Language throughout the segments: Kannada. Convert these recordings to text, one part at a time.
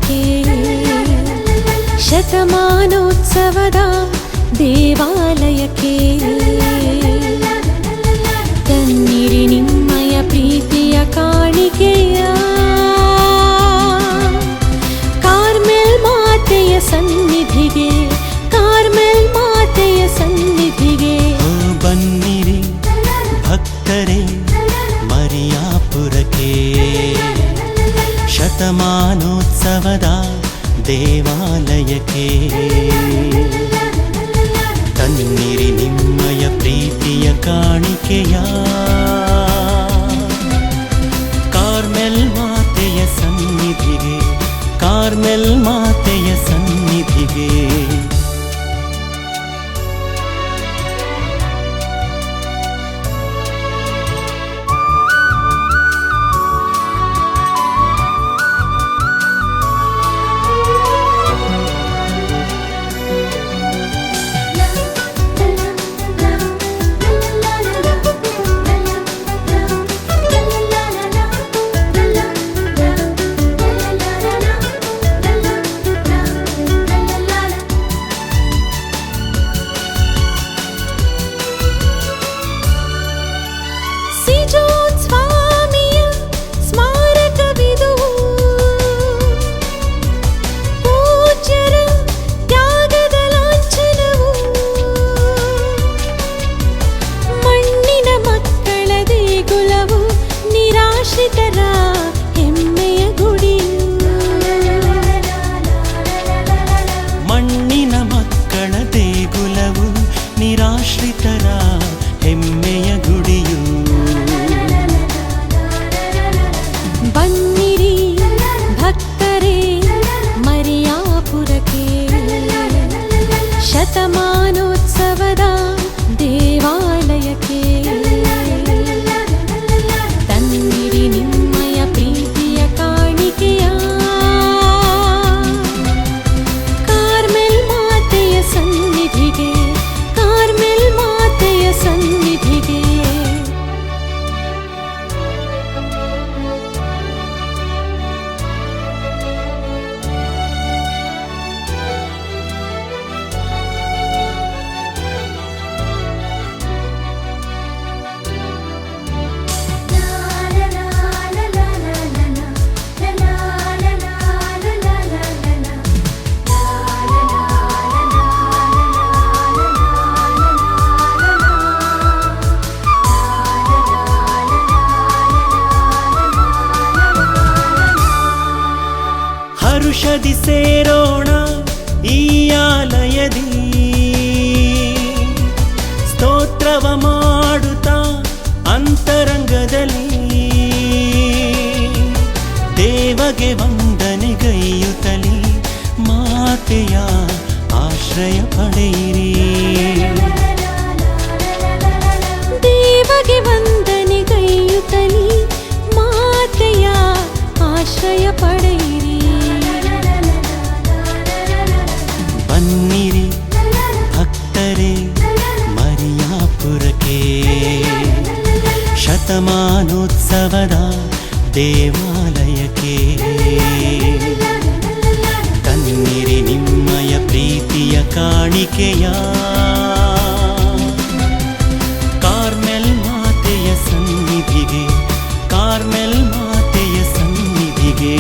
ದೇವಾಲಯಕ್ಕೆ ಶತಮಾನೋತ್ಸವದ ದೇವಾಲಯಕ್ಕೆ ತನ್ನಿರಿ ನಿಮ್ಮಯ ಪ್ರೀತಿಯ ಕಾಣಿಕೆಯ ಕಾರ್ಮೆಲ್ ಮಾತೆಯ ಸನ್ನಿಧಿಗೆ ಕಾರ್ಮೆಲ್ ಮಾತೆಯ ಸನ್ನಿಧಿಗೆ ಬನ್ನಿರಿ ಭಕ್ತರೇ ಮರಿಯಾಪುರಕ್ಕೆ ಶತಮಾನೋತ್ಸವದ ದೇವಾಲಯಕ್ಕೆ ತನ್ನಿರಿ ನಿಮ್ಮಯ ಪ್ರೀತಿಯ ಕಾಣಿಕೆಯ ಕಾರ್ಮೆಲ್ ಮಾತೆಯ ಸನ್ನಿಧಿಗೆ ಕಾರ್ಮೆಲ್ ಮಾತೆಯ ಸನ್ನಿಧಿಗೆ ನಿರಾಶ್ರಿತರ ಹೆಮ್ಮೆಯ ಗುಡಿಯು ಮಣ್ಣಿನ ಮಕ್ಕಳ ದೇಗುಲವು ನಿರಾಶ್ರಿತರ ಹೆಮ್ಮೆಯ ಗುಡಿಯು ಬನ್ನಿರಿ ಭಕ್ತರೇ ಮರಿಯಾಪುರಕ್ಕೆ ಶತಮಾನೋತ್ಸವದ ದೇವಾಲಯಕ್ಕೆ ಹರುಷದಿ ಸೇರೋಣ ಈ ಆಲಯದಿ ಸ್ತೋತ್ರವ ಮಾಡುತ್ತಾ ಅಂತರಂಗದಲ್ಲಿ ದೇವಗೆ ವಂದನೆಗೈಯುತ್ತಲಿ ಮಾತೆಯ ಆಶ್ರಯ ಪಡೆಯಿರಿ ದೇವಗೆ ವಂದನೆಗೈಯುತ್ತಲಿ ಮಾತೆಯ ಆಶ್ರಯ ಪಡೆಯಿರಿ ಬನ್ನಿರಿ ಭಕ್ತರೇ ಮರಿಯಾಪುರಕ್ಕೆ ಶತಮಾನೋತ್ಸವದ ದೇವಾಲಯಕ್ಕೆ ತನ್ನಿರಿ ನಿಮ್ಮಯ ಪ್ರೀತಿಯ ಕಾಣಿಕೆಯ ಕಾರ್ಮೆಲ್ ಮಾತೆಯ ಸನ್ನಿಧಿಗೆ ಕಾರ್ಮೆಲ್ ಮಾತೆಯ ಸನ್ನಿಧಿಗೆ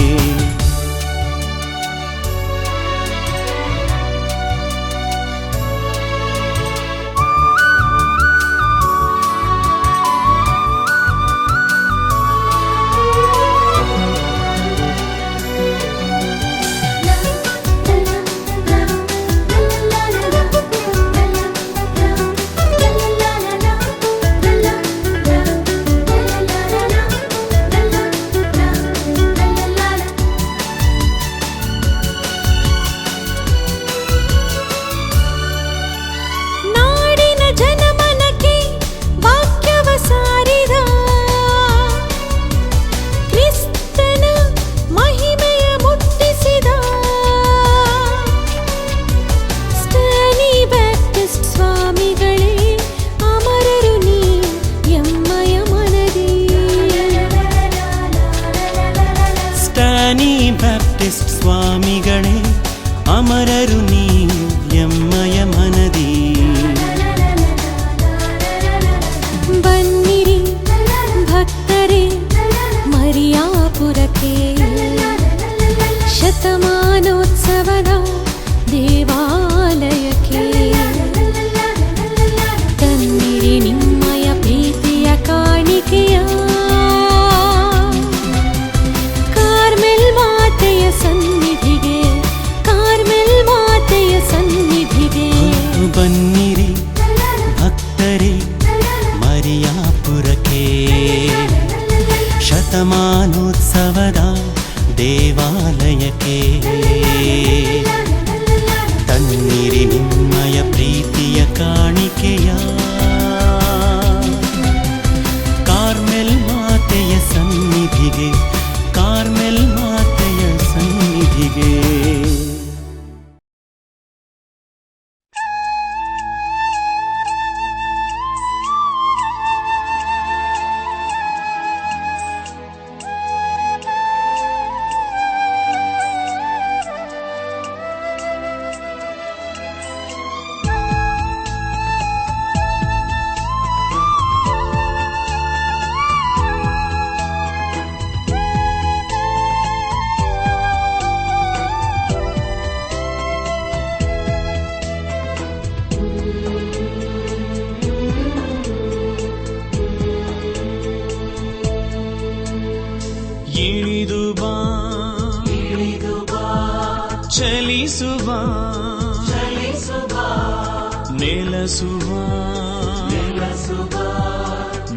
ನೆಲಸುವ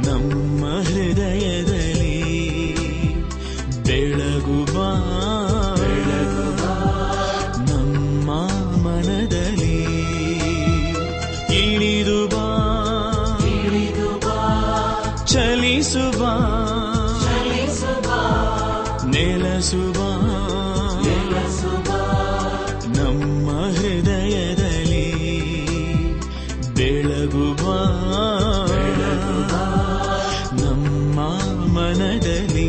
ನಮ್ಮ ಹೃದಯದಲ್ಲಿ ಬೆಳಗುವ ನಮ್ಮ ಮನದಲ್ಲಿ ಇಳಿದು ಬಾ ಚಲಿಸುವ ನೆಲಸುವ ನಮ್ಮ ಹೃದಯದಲ್ಲಿ ಬೆಳಗುವ ನಮ್ಮ ಮನದಲ್ಲಿ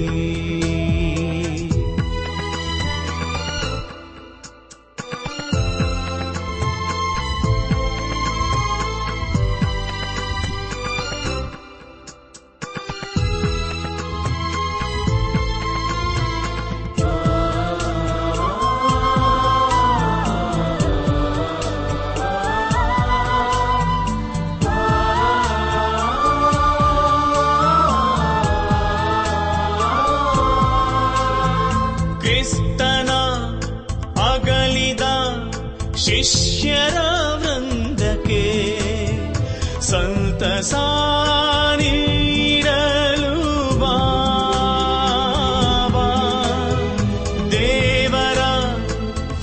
ಕ್ರಿಸ್ತನ ಅಗಲಿದ ಶಿಷ್ಯರ ವೃಂದಕ್ಕೆ ಸಂತಸ ನೀಡಲು ಬಾ ದೇವರ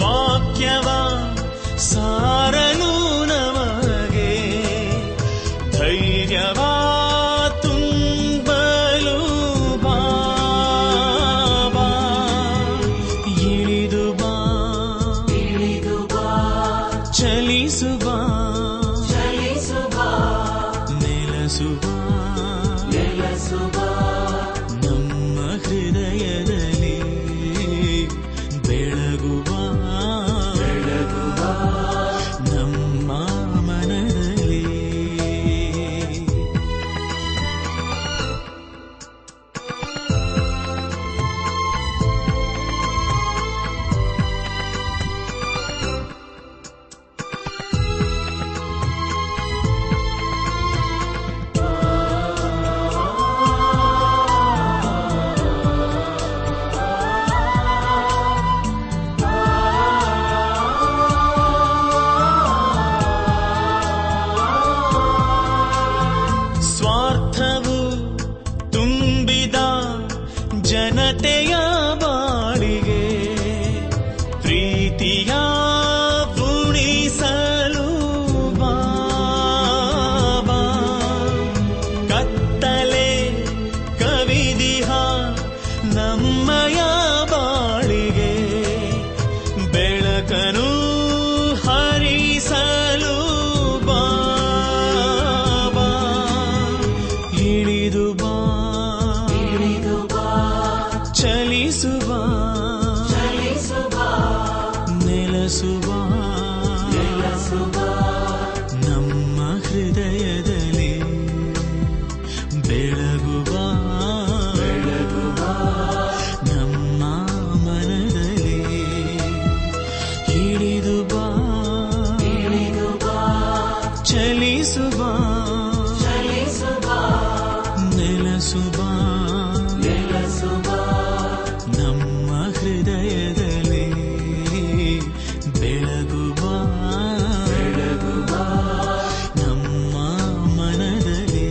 ವಾಕ್ಯವ ಸಾರಲು ನಮಗೆ ಧೈರ್ಯವ ತುಂಬಲು ಬಾ ಚಲಿಸುವ ನೆಲಸುವ ನಮ್ಮ ಹೃದಯದಲ್ಲಿ ಬೆಳಗುವ ನಮ್ಮ ಮನದಲ್ಲಿ ಸ್ವಾರ್ಥವು ತುಂಬಿದ ಜನತೆಯ ಬಾಳಿಗೆ ಪ್ರೀತಿಯ ಉಣಿಸಲು ಬಾ ಕತ್ತಲೆ ಕವಿದಿಹ ನಮ್ಮಯ ಬಾಳಿಗೆ ಬೆಳಕನು ಹರಿಸಲು ಬಾ ಇಳಿದು ಬಾ ಚಲಿಸುವ ನೆಲಸುವ ನಮ್ಮ ಹೃದಯದಲ್ಲಿ ಬೆಳಗುವ ನಮ್ಮ ಮನದಲ್ಲಿ ಇಳಿದು ಬಾ ಚಲಿಸುವ ನೆಲಸುವ ನಮ್ಮ ಹೃದಯದಲ್ಲಿ ಬೆಳಗುವ ನಮ್ಮ ಮನದಲ್ಲಿ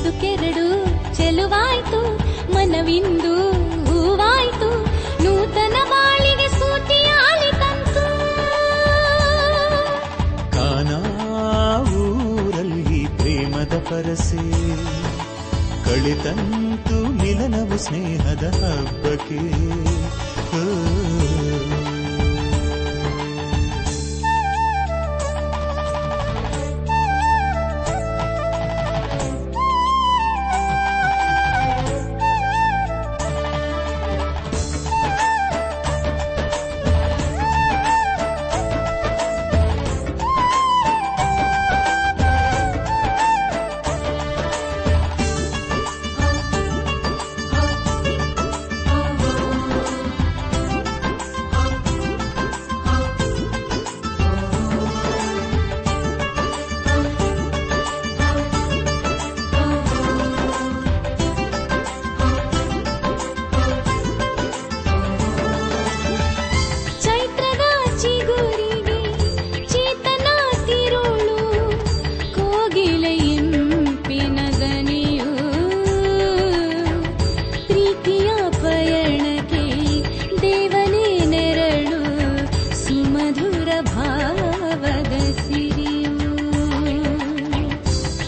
ಬದುಕೆರಡು ಚೆಲುವಾಯ್ತು, ಮನವಿಂದು ಹೂವಾಯ್ತು, ನೂತನ ಬಾಳಿಗೆ ಸ್ಫೂರ್ತಿಯಾಲಿ ತಂತು. ಕಾನಾವೂರಲ್ಲಿ ಪ್ರೇಮದ ಪರಸೆ ಕಳಿತಂತು ಮಿಲನವು ಸ್ನೇಹದ ಹಬ್ಬಕ್ಕೆ.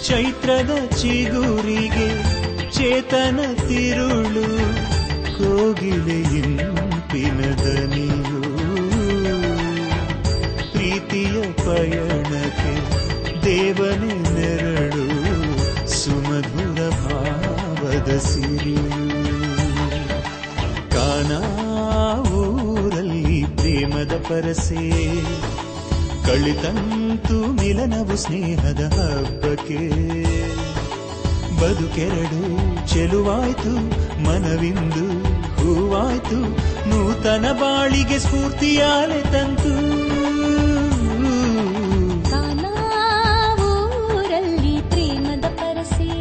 ಚೈತ್ರದ ಚಿಗುರಿಗೆ ಚೇತನ ತಿರುಳು, ಕೋಗಿಲೆ ಇಂಪಿನ ದನಿಯು, ಪ್ರೀತಿಯ ಪಯಣಕ್ಕೆ ದೇವನೇ ನೆರಳು, ಸುಮಧುರ ಭಾವದ ಸಿರಿಯು. ಕಾನಾವೂರಲ್ಲಿ ಪ್ರೇಮದ ಪರಸೆ ಕಳಿತಂತು ಮಿಲನವು ಸ್ನೇಹದ ಹಬ್ಬಕ್ಕೆ. ಬದುಕೆರಡು ಚೆಲುವಾಯ್ತು, ಮನವಿಂದು ಹೂವಾಯ್ತು, ನೂತನ ಬಾಳಿಗೆ ಸ್ಫೂರ್ತಿಯಾಲೆ ತಂತು. ಕಾನಾವೂರಲ್ಲಿ ಪ್ರೇಮದ ಪರಸೆ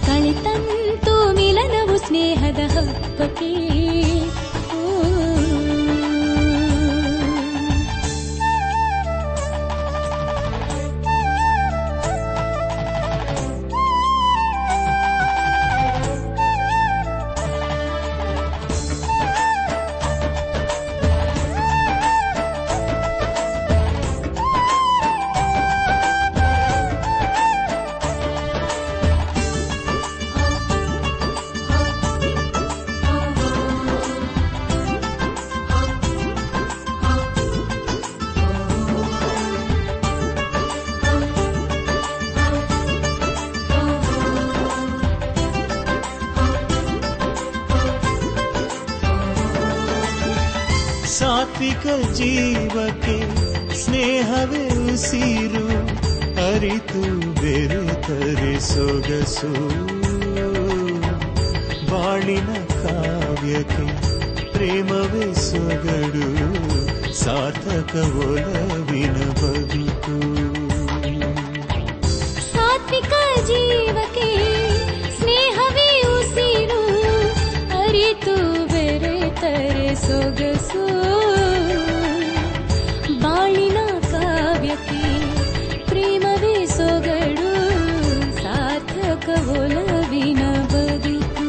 ಕಳಿತಂತು ಮಿಲನವು ಸ್ನೇಹದ ಹಬ್ಬಕ್ಕೆ. ಸಾತ್ವಿಕ ಜೀವಕ್ಕೆ ಸ್ನೇಹವೇ ಉಸಿರು, ಅರಿತು ಬೆರೆತರೆ ಸೊಗಸು, ಬಾಳಿನ ಕಾವ್ಯಕ್ಕೆ ಪ್ರೇಮವೇ ಸೊಗಡು, ಸಾರ್ಥಕ ಒಲವಿನ ಬದುಕು. ಸಾತ್ವಿಕ ಜೀವಕ್ಕೆ ಸ್ನೇಹವೇ ಉಸಿರು, ಅರಿತು ಬೆರೆತರೆ ಸೊಗಸು, ಬಾಳಿನ ಕಾವ್ಯಕ್ಕೆ ಪ್ರೇಮವೇ ಸೊಗಡು, ಸಾರ್ಥಕ ಒಲವಿನ ಬದುಕು.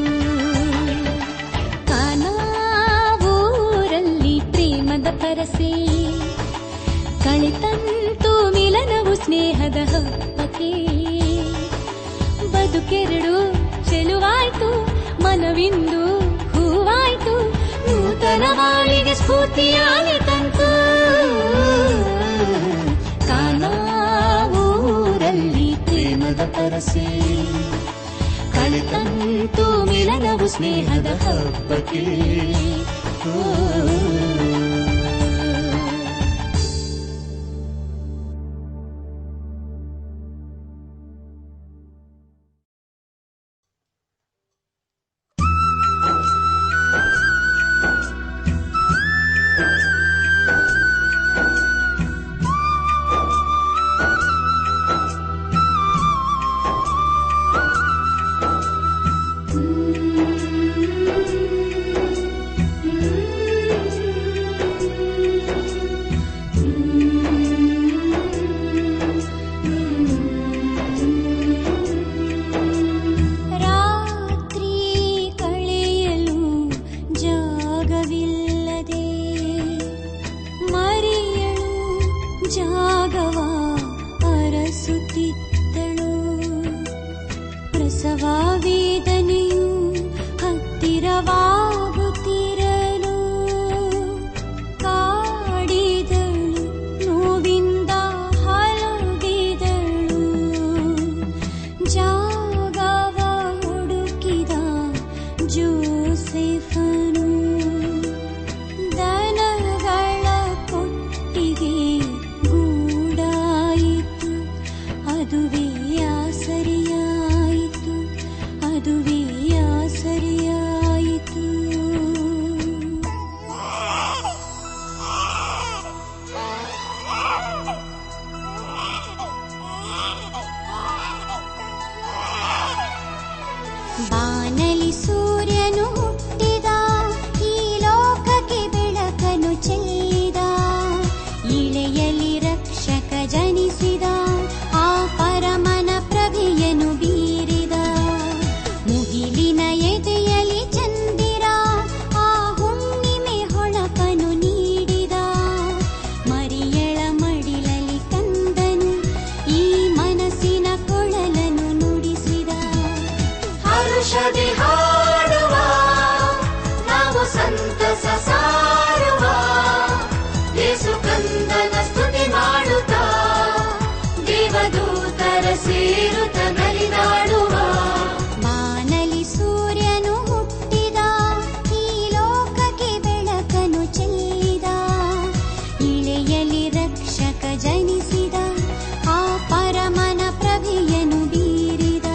ಕಾನಾವೂರಲ್ಲಿ ಪ್ರೇಮದ ಪರಸೆ ಕಳಿತಂತು ಮಿಲನವು ಸ್ನೇಹದ ಹಬ್ಬಕ್ಕೆ. ಬದುಕೆರಡು ಚೆಲುವಾಯ್ತು, ಮನವಿಂದು ಹೂವಾಯ್ತು, ನೂತನ ಬಾಳಿಗೆ ಸ್ಫೂರ್ತಿಯಾಗಿ ತಂತು. ಕಾನಾವೂರಲ್ಲಿ ಪ್ರೇಮದ ಪರಸೆ ಕಳಿತಂತು ಮಿಲನವು ಸ್ನೇಹದ ಹಬ್ಬಕ್ಕೆ. ಪ್ರಸವ ವೇದನೆಯು ಹತ್ತಿರವಾಗುತ್ತಿರಲು ಕಾಡಿದಳು, ನೋವಿಂದ ಹಲುಗಿದಳು. ಜಾಗವ ಹುಡುಕಿದ ಜೋಸೆಫನು ದನಗಳ ಕೊಟ್ಟಿಗೆ ಗೂಡಾಯಿತು. ಅದುವೇ ಆಸರೆಯಾಯಿತು, ಅದುವೇ ಆಸರೆಯಾಯಿತು. ಬಾನಲಿ ಸೂರ್ಯನು ಹುಟ್ಟಿದ, ಈ ಲೋಕಕ್ಕೆ ಬೆಳಕನ್ನು ಚೆಲ್ಲಿದ. ಇಳೆಯಲಿ ರಕ್ಷಕ ಜನಿಸಿದ, ಆ ಪರಮನ ಪ್ರಭೆಯನ್ನು ಬೀರಿದ. ಮುಗಿಲಿನ ಎದೆಯಲಿ ಚಂದಿರ, ಆ ಹುಣ್ಣಿಮೆ ಹೊಳಪನು ನೀಡಿದ. ಮರಿಯಳ ಮಡಿಲಲ್ಲಿ ಕಂದನು, ಈ ಮನಸ್ಸಿನ ಕೊಳಲನ್ನು ನುಡಿಸಿದ. ಹರುಷದಿ ಹಾಡುವ, ನಾವು ಸಂತಸ ಸಾರುವ, ಯೇಸು ಕಂದನ ಸ್ತುತಿ ಮಾಡುತ್ತಾ, ದೇವದೂತರ ಸೇರುತ್ತ ನಲಿದಾಡುವ. ಬಾನಲಿ ಸೂರ್ಯನು ಹುಟ್ಟಿದ, ಈ ಲೋಕಕ್ಕೆ ಬೆಳಕನ್ನು ಚೆಲ್ಲಿದ. ಇಳೆಯಲಿ ರಕ್ಷಕ ಜನಿಸಿದ, ಆ ಪರಮನ ಪ್ರಭೆಯನ್ನು ಬೀರಿದ.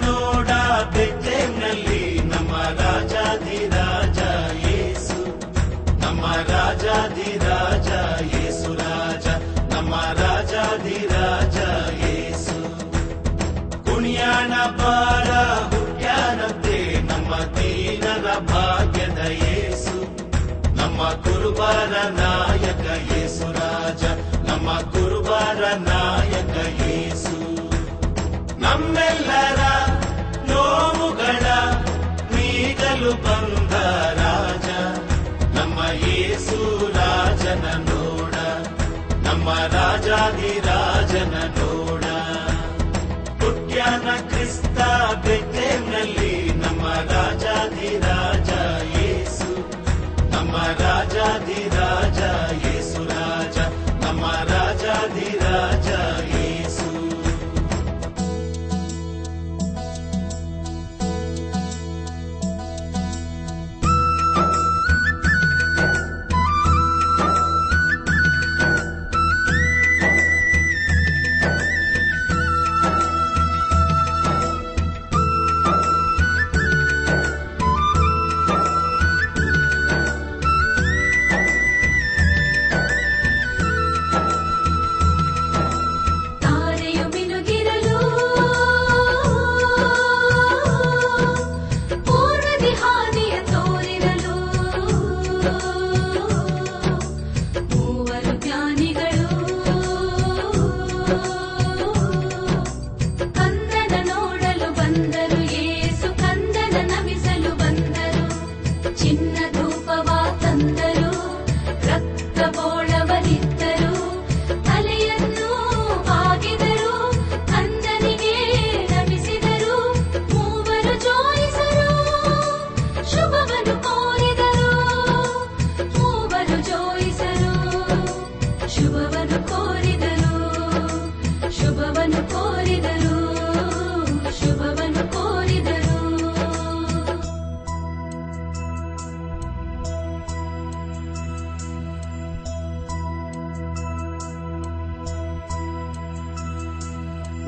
ನೋಡ ಬೆತ್ಲೆಹೇಮ್ನಲ್ಲಿ ನಮ್ಮ ರಾಜಾಧಿರಾಜ ಯೇಸು, ನಮ್ಮ ರಾಜಾಧಿರಾಜ ಯೇಸು ರಾಜ, ನಮ್ಮ ರಾಜಾಧಿರಾಜ ಯೇಸು. ಕುಣಿಯಾಣ ಬಾರ ಹುಟ್ಯಾನಂತೆ ನಮ್ಮ ದೀನರ ಭಾಗ್ಯದ ಯೇಸು, ನಮ್ಮ ಕುರುಬರ ನಾಯಕ ಯೇಸು ರಾಜ, ನಮ್ಮ ಕುರುಬರ ನಾಯಕ ಯೇಸು. ನಮ್ಮೆಲ್ಲರ ನೋವುಗಳ ನೀಗಲು ಬಂದ ರಾಜ, ನಮ್ಮ ಯೇಸು ರಾಜನ ನೋಡ, ನಮ್ಮ ರಾಜಾಧಿರಾಜನ ನೋಡ. ಹುಟ್ಯಾನ ಕ್ರಿಸ್ತ ಬೆತ್ಲೆಹೇಮ್ನಲ್ಲಿ ನಮ್ಮ ರಾಜಾಧಿರಾಜ ಯೇಸು, ನಮ್ಮ ರಾಜಾಧಿರಾಜ ಯೇಸು ರಾಜ, ನಮ್ಮ ರಾಜಾಧಿರಾಜ ಯೇಸು.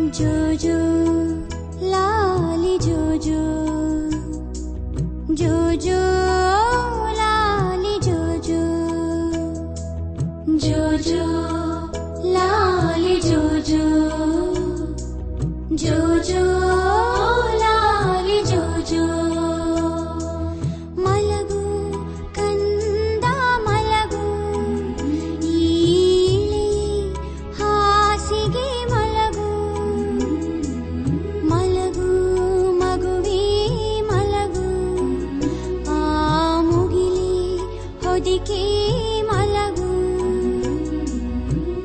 ಜೋಜೋ ಲಾಲಿ ಜೋಜೋ ಜೋಜೋ ಲಾಲಿ ಜೋಜೋ ಜೋಜೋ ಲಾಲಿ ಜೋಜೋ ಜೋಜೋ ಲಾಲಿ ಜೋಜೋ ಮಲಗು ಕಂದ ಮಲಗು ಈ ಹಾಸಿಗೆ ಮಲಗು ಮಲಗು ಮಗುವೇ ಮಲಗು ಆ ಮುಗಿಲಿ ಹೊದಿಕೆ ಮಲಗು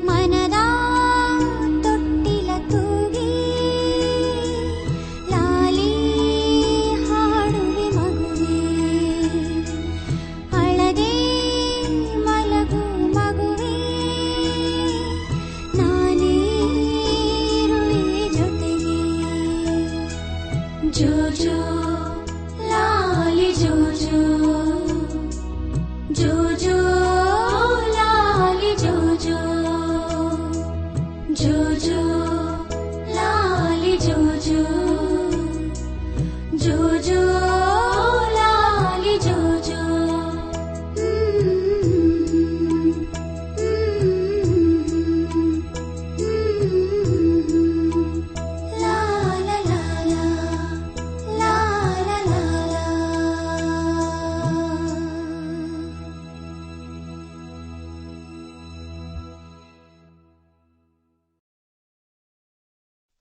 ಮನದ ತೊಟ್ಟಿಲ ತೂಗಿ ಲಾಲಿ ಹಾಡುವೆ ಮಗುವೇ ಅಳದೆ ಮಲಗು ಮಗುವೇ ನಾನೇ ಇರುವೆ ಜೊತೆಗೆ ಜೋಜೋ ಲಾಲಿ ಜೋಜೋ ಜೋಜೋ ಲಾಲಿ ಜೋಜೋ ಜೋಜೋ ಲಾಲಿ ಜೋಜೋ ಜೋಜೋ ಲಾಲಿ ಜೋಜೋ ಲಾ ಲಾ ಲಾ ಲಾ ಲಾ ಲಾ ಲಾ.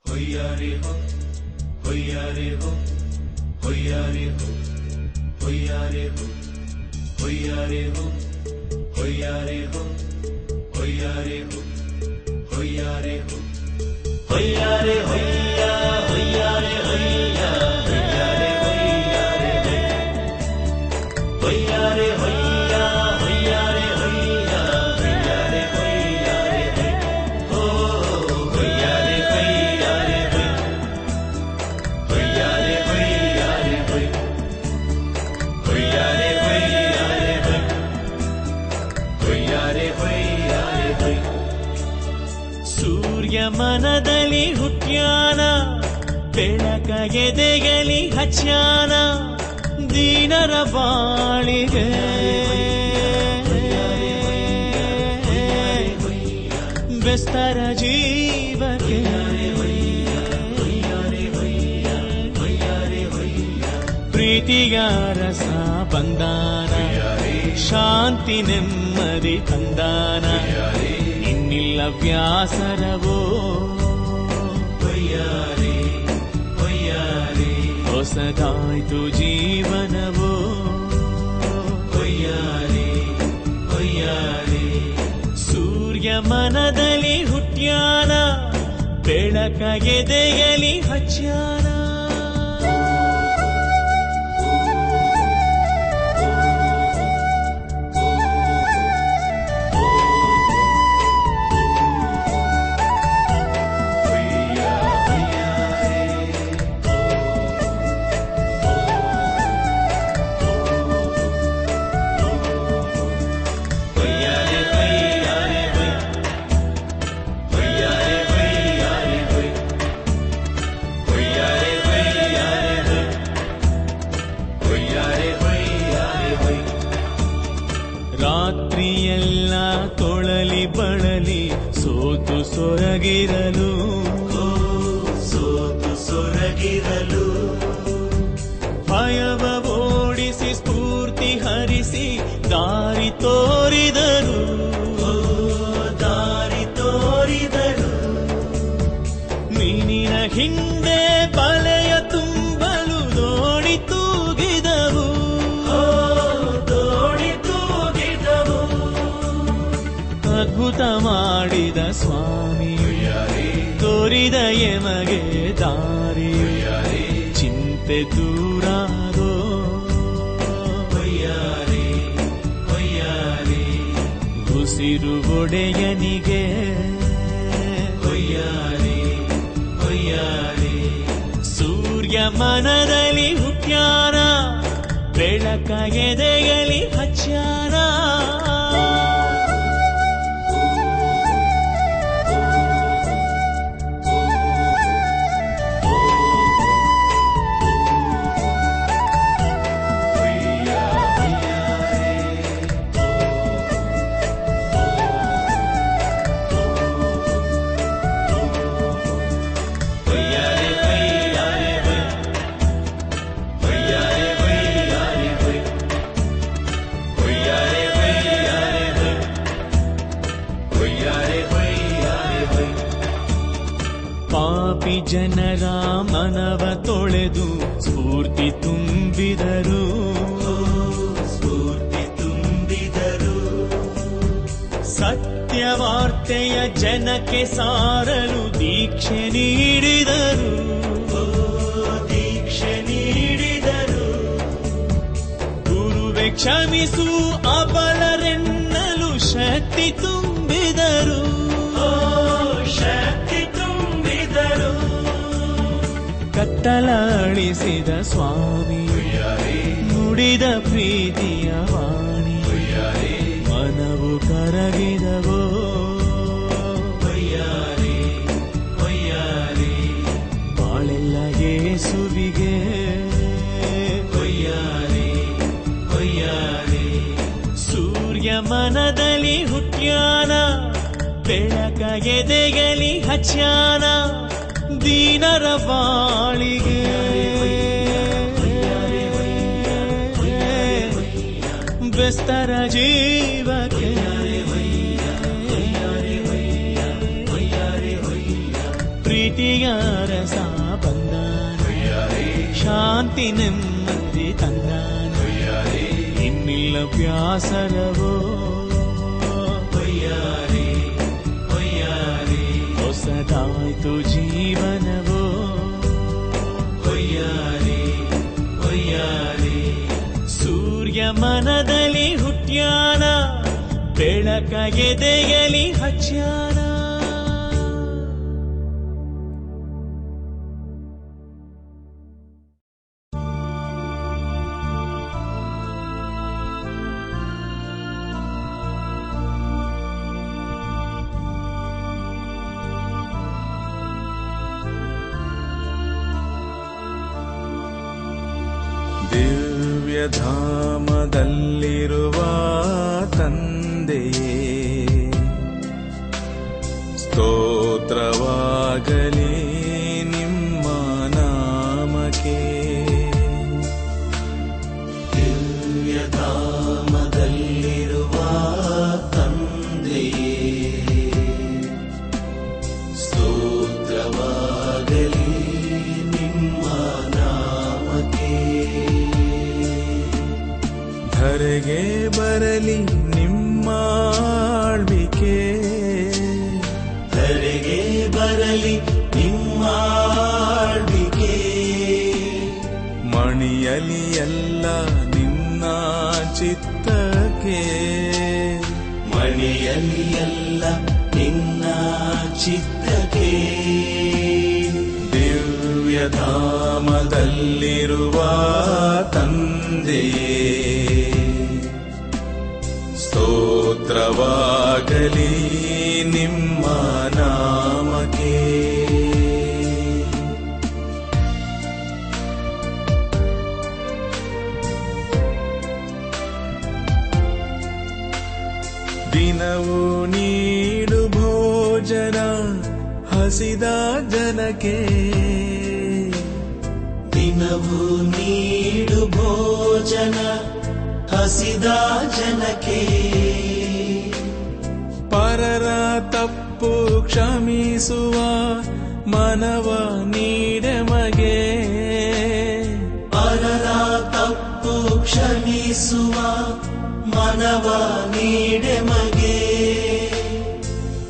ಹೊಯ್ಯಾರೆ ಹೋ ಹೊಯ್ಯಾರೆ ಹೋ ಹೊಯ್ಯಾರೆ ಹೋ ಹೊಯ್ಯಾರೆ ಹೋ ಹೊಯ್ಯಾರೆ ಹೋ ಹೊಯ್ಯಾರೆ ಹೋ ಹೊಯ್ಯಾರೆ ಹೋ ಹೊಯ್ಯಾರೆ ಹೋ ಹೊಯ್ಯಾರೆ ಹೊಯ್ಯಾ ಹೊಯ್ಯಾರೆ ಹೊಯ್ಯಾ ಹೊಯ್ಯಾರೆ ಹೊಯ್ಯಾರೆ ಹೊಯ್ಯಾರೆ ಹೊಯ್ಯಾ ಹೊಯ್ಯಾರೆ ಹೊಯ್ಯಾ ಹೊಯ್ಯಾರೆ ಹೊಯ್ಯಾರೆ ಹೋ ಹೊಯ್ಯಾರೆ ಹೊಯ್ಯಾರೆ ಹೊಯ್ಯಾರೆ ಹೊಯ್ಯಾರೆ ಹೊಯ್ಯಾರೆ ಹೊಯ್ಯಾರೆ ಹೊಯ್ಯಾರೆ ಹೊಯ್ಯಾರೆ ಸೂರ್ಯ ಮನದಲ್ಲಿ ಹುಟ್ಟ್ಯಾನ ಬೆಳಕ ಎದೆಗಲಿ ಹಚ್ಚಾನ ದೀನರ ಬಾಳಿಗೆ ಬೆಸ್ತರ ಜೀವಕ್ಕೆ ಪ್ರೀತಿಯ ರಸ ಬಂದಾನ ಶಾಂತಿ ನೆಮ್ಮದಿ ತಂದಾನ ಇನ್ನಿಲ್ಲ ವ್ಯಾಸರವೋ ಹೊಸದಾಯ್ತು ಜೀವನವೋ ಸೂರ್ಯ ಮನದಲ್ಲಿ ಹುಟ್ಟ್ಯಾನ ಬೆಳಕ ಎದೆಯಲಿ ಹಚ್ಚಾನ ರಾತ್ರಿಯೆಲ್ಲ ತೊಳಲಿ ಬಳಲಿ ಸೋತು ಸೊರಗಿರಲು ಭಯವ ಓಡಿಸಿ ಸ್ಫೂರ್ತಿ ಹರಿಸಿ ದಾರಿ ತೋರಿದರು ಮೀನಿನ ಹಿಂದೆ ಬಲೆಯ ತುಂಬಲು ದೋಣಿ ತೂಗಿದವು ಅದ್ಭುತ ಮಾಡಿದ ಸ್ವಾಮಿ ತೋರಿದ ಎಮಗೆ ದಾರಿ ಚಿಂತೆ ದೂರಾದೋ ಉಸಿರು ಒಡೆಯನಿಗೆ ಸೂರ್ಯ ಮನದಲ್ಲಿ ಹುಟ್ಟ್ಯಾನ ಬೆಳಕ ಎದೆಯಲಿ ಹಚ್ಚಾನ ಜನರ ಮನವ ತೊಳೆದು ಸ್ಫೂರ್ತಿ ತುಂಬಿದರು. ಸತ್ಯವಾರ್ತೆಯ ಜನಕ್ಕೆ ಸಾರಲು ದೀಕ್ಷೆ ನೀಡಿದರು. ಗುರುವೆ ಕ್ಷಮಿಸು ಅಬಲರೆನ್ನಲು ಶಕ್ತಿ ತುಂಬಿದರು. ಕತ್ತಲಳಿಸಿದ ಸ್ವಾಮಿ ನುಡಿದ ಪ್ರೀತಿಯ ವಾಣಿ, ಮನವು ಕರಗಿದವೋ ಬಾಳೆಲ್ಲ ಯೇಸುವಿಗೆ. ಸೂರ್ಯ ಮನದಲ್ಲಿ ಹುಟ್ಟ್ಯಾನ, ಬೆಳಕ ಎದೆಗಲಿ ಹಚ್ಚಾನ, ದೀನರ ಬಾಳಿಗೆ ಬೆಸ್ತರ ಜೀವಕ್ಕೆ ಪ್ರೀತಿಯ ರಸ ಬಂದಾನ, ಶಾಂತಿ ನೆಮ್ಮದಿ ತಂದಾನ, ಇನ್ನಿಲ್ಲ ವ್ಯಾಸರವೋ ಹೊಸದಾಯ್ತು ಜೀವನವೋ. ಸೂರ್ಯ ಮನದಲ್ಲಿ ಹುಟ್ಟ್ಯಾನ, ಬೆಳಕ ಎದೆಯಲಿ ಹಚ್ಚಾನ. ಧಾಮದಲ್ಲಿರುವ ತಂದೆಯೇ ಸ್ತೋತ್ರವಾಗಲಿ ನಿಮ್ಮ ನಾಮಕ್ಕೆ. ದಿವ್ಯಧಾಮದಲ್ಲಿರುವ ತಂದೆಯೇ ಸ್ತೋತ್ರವಾಗಲಿ ನಿಮ್ಮ ನಾಮಕ್ಕೆ. ಧರೆಗೆ ಬರಲಿ ನಿಮ್ಮ ಆಳ್ವಿಕೆ, ಧರೆಗೆ ಬರಲಿ ನಿಮ್ಮ ಆಳ್ವಿಕೆ. ಮಣಿಯಲಿ ಎಲ್ಲ ನಿನ್ನ ಚಿತ್ತಕ್ಕೆ, ಮಣಿಯಲಿ ಎಲ್ಲ ನಿನ್ನ ಚಿತ್ತಕ್ಕೆ. ದಿವ್ಯಧಾಮದಲ್ಲಿರುವ ತಂದೆಯೇ ಸ್ತೋತ್ರವಾಗಲಿ ನಿಮ್ಮ ನಾಮಕ್ಕೆ. ದಿನವೂ ನೀಡು ಭೋಜನ ಹಸಿದ ಜನಕ್ಕೆ, ದಿನವೂ ನೀಡು ಭೋಜನ ಹಸಿದ ಜನಕ್ಕೆ. ಪರರ ತಪ್ಪು ಕ್ಷಮಿಸುವ ಮನವ ನೀಡೆಮಗೆ, ಪರರ ತಪ್ಪು ಕ್ಷಮಿಸುವ ಮನವ ನೀಡೆಮಗೆ.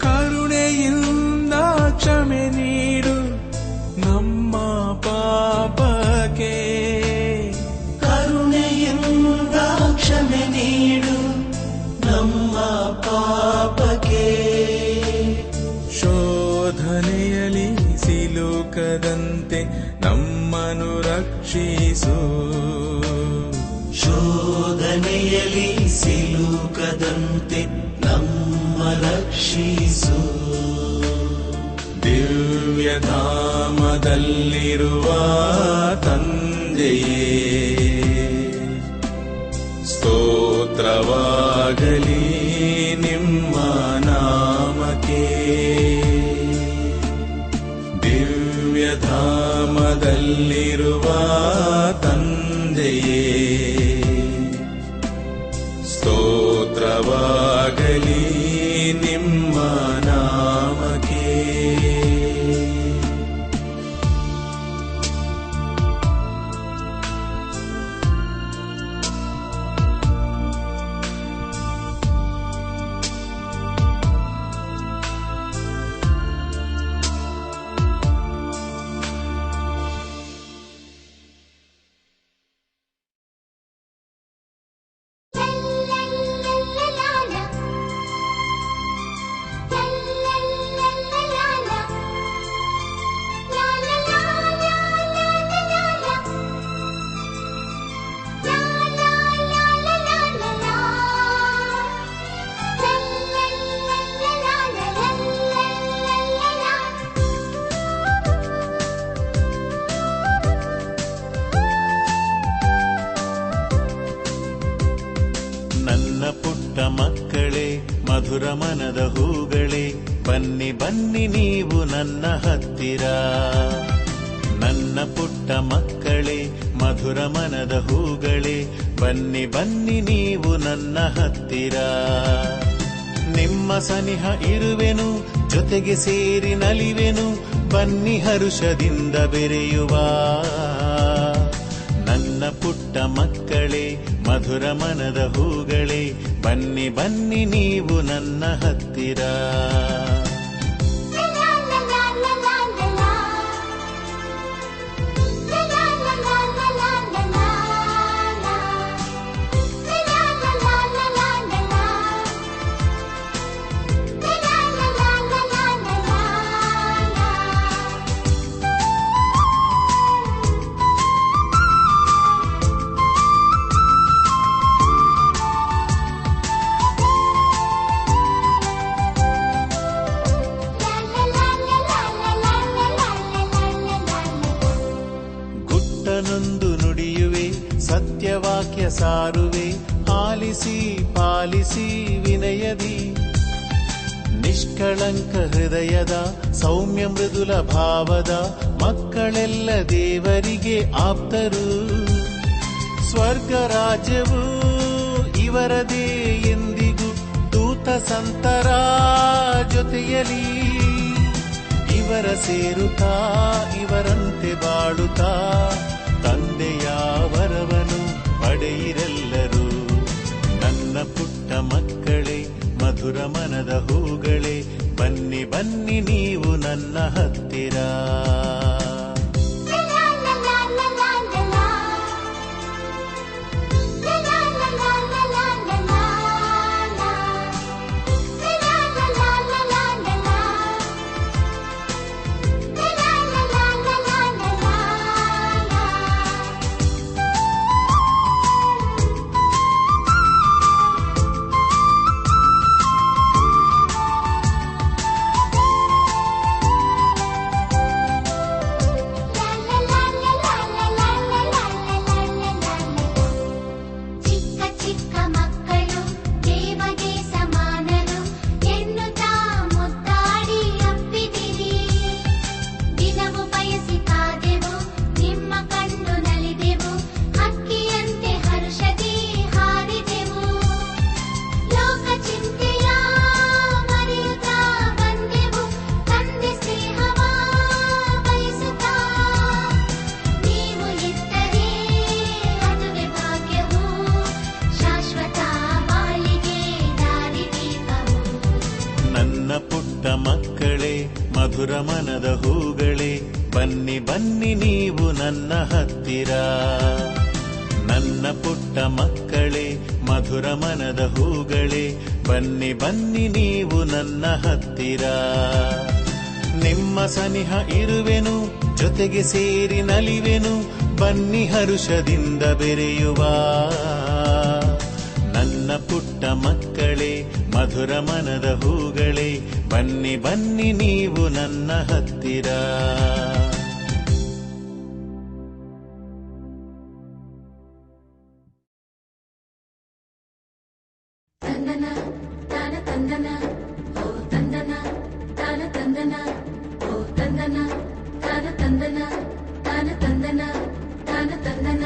ಕರುಣೆಯಿಂದ ಕ್ಷಮೆ ನೀಡು ನಮ್ಮ ಪಾಪಕ್ಕೆ, ಕರುಣೆಯಿಂದ ಕ್ಷಮೆ ನೀಡು ನಮ್ಮ ಪಾಪಕ್ಕೆ. ಶೋಧನೆಯಲ್ಲಿ ಸಿಲುಕದಂತೆ ನಮ್ಮನ್ನು ರಕ್ಷಿಸು, ಶೋಧನೆಯಲ್ಲಿ ಸಿಲುಕದಂತೆ ನಮ್ಮ ರಕ್ಷಿಸು. ದಿವ್ಯಧಾಮದಲ್ಲಿರುವ ತಂದೆಯೇ ಸ್ತೋತ್ರವಾಗಲಿ ನಿಮ್ಮ ನಾಮಕ್ಕೆ. ದಿವ್ಯಧಾಮದಲ್ಲಿರುವ ತಂದೆಯೇ ಸ್ತೋತ್ರವಾಗಲಿ ನಿಮ್ಮ ನಾಮಕ್ಕೆ. ಮಧುರ ಮನದ ಹೂಗಳೇ, ಬನ್ನಿ ಬನ್ನಿ ನೀವು ನನ್ನ ಹತ್ತಿರ. ನನ್ನ ಪುಟ್ಟ ಮಕ್ಕಳೇ, ಮಧುರ ಮನದ ಹೂಗಳೇ, ಬನ್ನಿ ಬನ್ನಿ ನೀವು ನನ್ನ ಹತ್ತಿರ. ನಿಮ್ಮ ಸನಿಹ ಇರುವೆನು, ಜೊತೆಗೆ ಸೇರಿ ನಲಿವೆನು, ಬನ್ನಿ ಹರುಷದಿಂದ ಬೆರೆಯುವ. ನನ್ನ ಪುಟ್ಟ ಮಕ್ಕಳೇ, ಮಧುರ ಮನದ ಹೂಗಳೇ, ಬನ್ನಿ ಬನ್ನಿ ನೀವು ನನ್ನ ಹತ್ತಿರ. ಗುಟ್ಟನೊಂದು ನುಡಿಯುವೆ, ಸತ್ಯವಾಕ್ಯ ಸಾರುವೆ, ಆಲಿಸಿ ಪಾಲಿಸಿ ವಿನಯದಿ. ನಿಷ್ಕಳಂಕ ಹೃದಯದ ಸೌಮ್ಯ ಮೃದುಲ ಭಾವದ ಮಕ್ಕಳೆಲ್ಲ ದೇವರಿಗೆ ಆಪ್ತರು. ಸ್ವರ್ಗ ರಾಜ್ಯವು ಇವರದೇ ಎಂದಿಗೂ, ದೂತ ಸಂತರ ಜೊತೆಯಲಿ ಇವರ ಸೇರುತ್ತಾ ಇವರಂತೆ ಬಾಳುತ್ತಾ, ತಂದೆಯ ವರವನು ಪಡೆಯಿರೆಲ್ಲರೂ. ನನ್ನ ಪುಟ್ಟ ಮಕ್ಕಳೇ, ಮಧುರ ಮನದ ಹೂಗಳೇ, ಬನ್ನಿ ಬನ್ನಿ ನೀವು ನನ್ನ ಹತ್ತಿರ. ಮಕ್ಕಳೇ, ಮಧುರ ಮನದ ಹೂಗಳೇ, ಬನ್ನಿ ಬನ್ನಿ ನೀವು ನನ್ನ ಹತ್ತಿರ. ನನ್ನ ಪುಟ್ಟ ಮಕ್ಕಳೇ, ಮಧುರ ಮನದ ಹೂಗಳೇ, ಬನ್ನಿ ಬನ್ನಿ ನೀವು ನನ್ನ ಹತ್ತಿರ. ನಿಮ್ಮ ಸನಿಹ ಇರುವೆನು, ಜೊತೆಗೆ ಸೇರಿ ನಲಿವೆನು, ಬನ್ನಿ ಹರುಷದಿಂದ ಬೆರೆಯುವ. ನನ್ನ ಪುಟ್ಟ ಮಕ್ಕಳೇ, ಮಧುರ ಮನದ ಹೂಗಳೇ, ಬನ್ನಿ ಬನ್ನಿ ನೀವು ನನ್ನ ಹತ್ತಿರ. ತಂದನ ತಾನ ತಂದನ ಓ ತಂದನ ತಾನ ತಂದನ ಓ ತಂದನ ತಾನ ತಂದನ ತಾನ ತಂದನ ತಾನ ತಂದನ.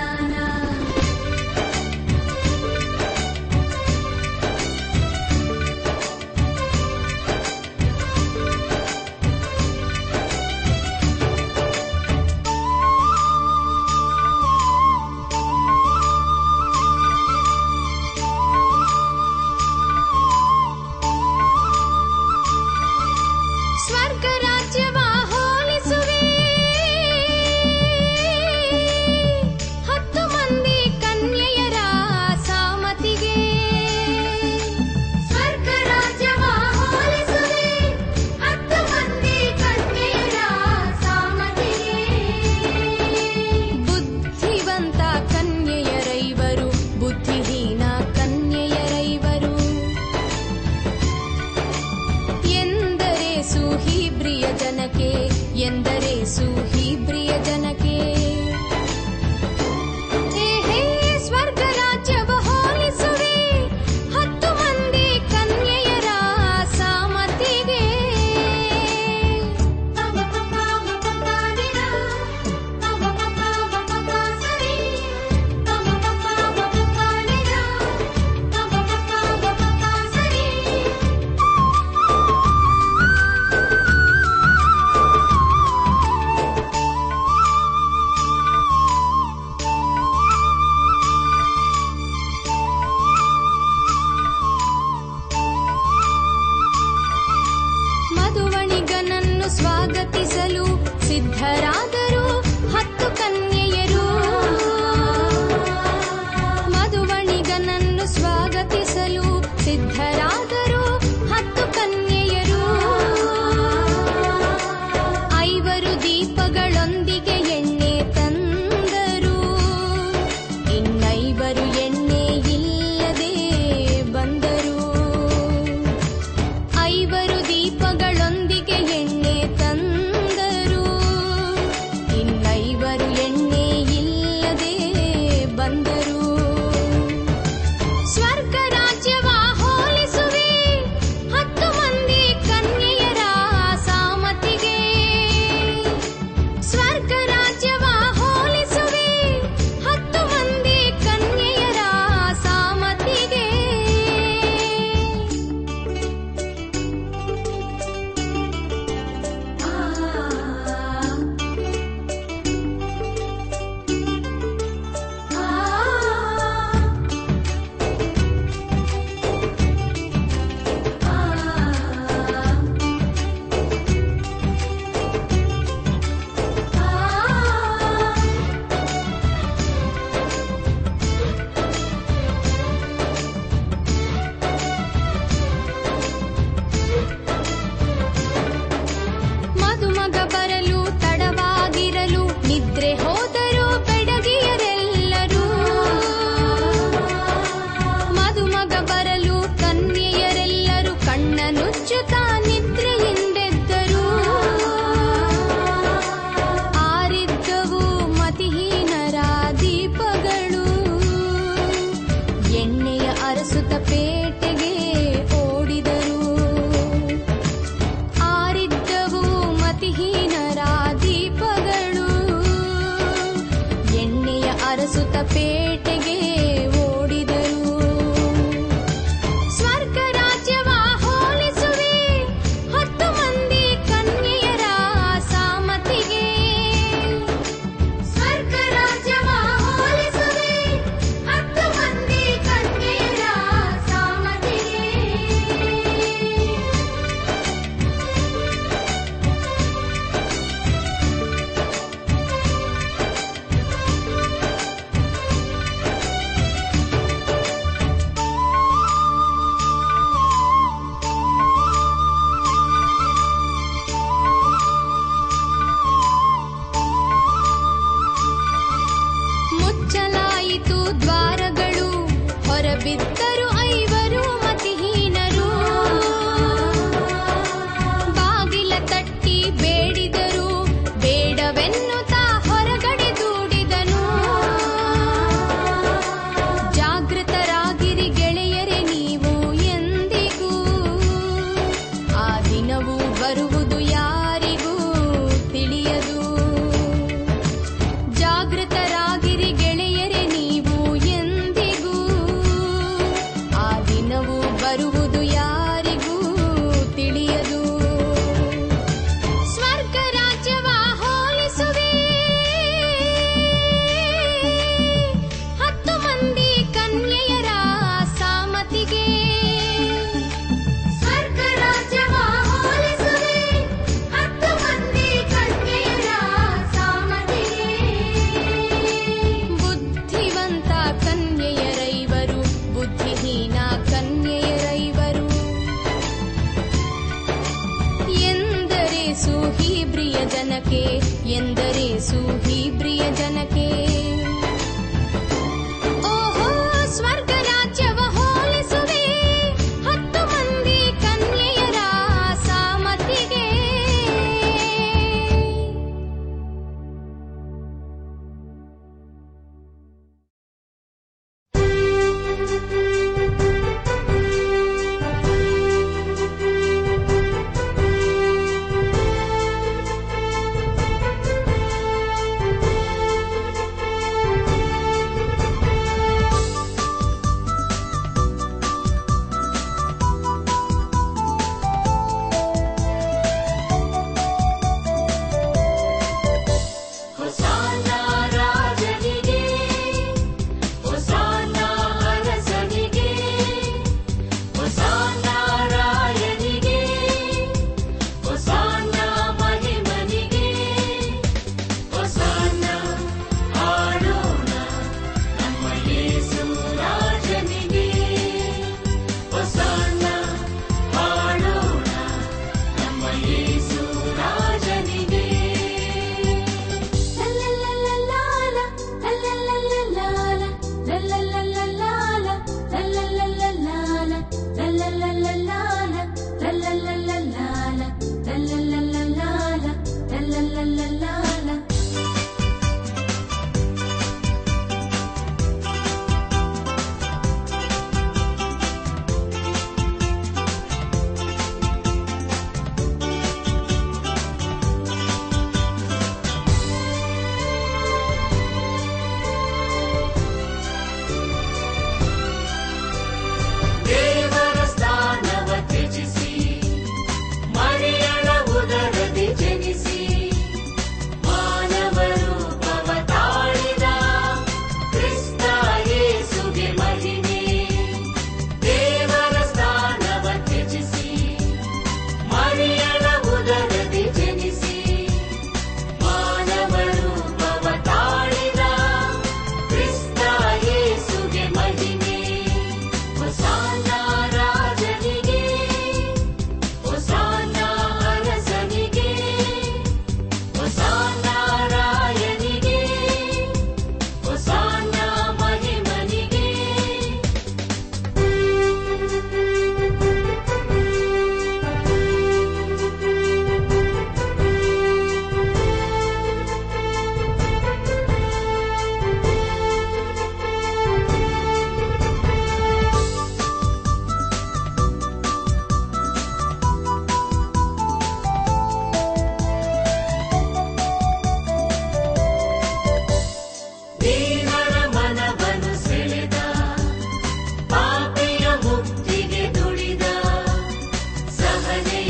ಎಂದರೆ ಸೂಹಿ ಪ್ರಿಯ ಜನಕ್ಕೆ ಸ್ವರ್ಗ ರಾಜ್ಯವ ಹೋಲಿಸುವೆ 10 ಮಂದಿ ಕನ್ಯೆಯರ ಸಿದ್ಧರಾದರು 10 ಕನ್ಯೆಯರು. ಮಧುವಣಿಗನನ್ನು ಸ್ವಾಗತಿಸಲು ಸಿದ್ಧರಾದರು 10 ಕನ್ಯೆಯರು. 5 ದೀಪಗಳೊಂದಿಗೆ ಎಣ್ಣೆ ತಂದರು. ಇನ್ನೈವರು ಎಣ್ಣೆ ಇಲ್ಲದೆ ಬಂದರು. 5 ದೀಪಗಳೊಂದಿಗೆ ಎಣ್ಣೆ ತಂದರು.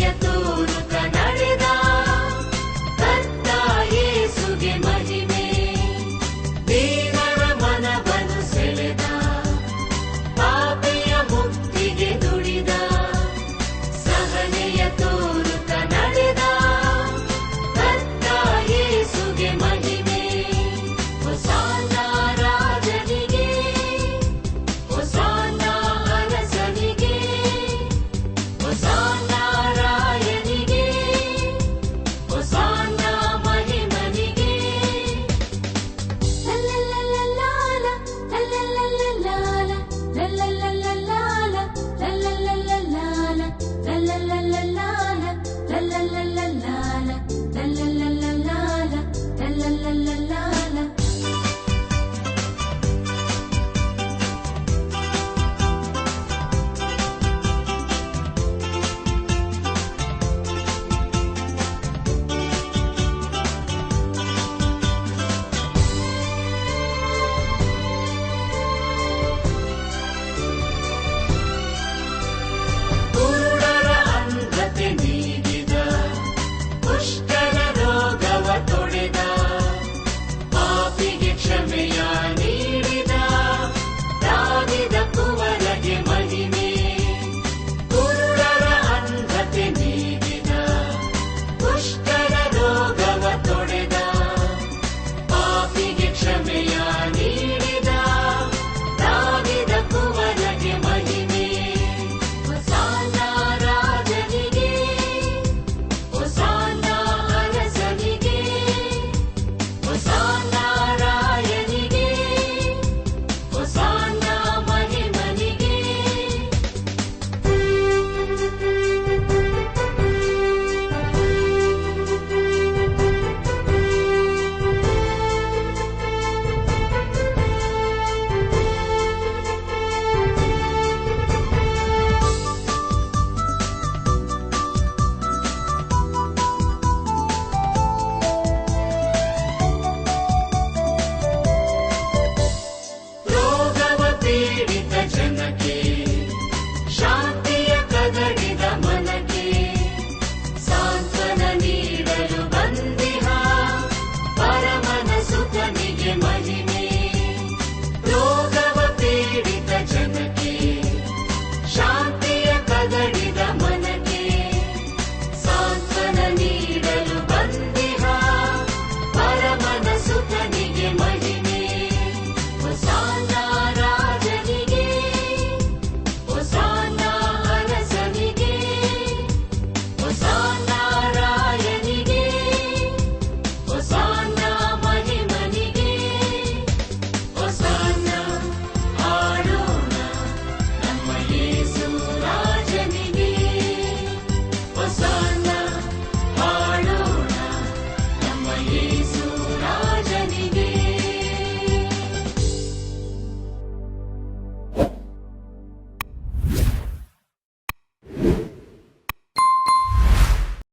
ನಡೆಯಿತು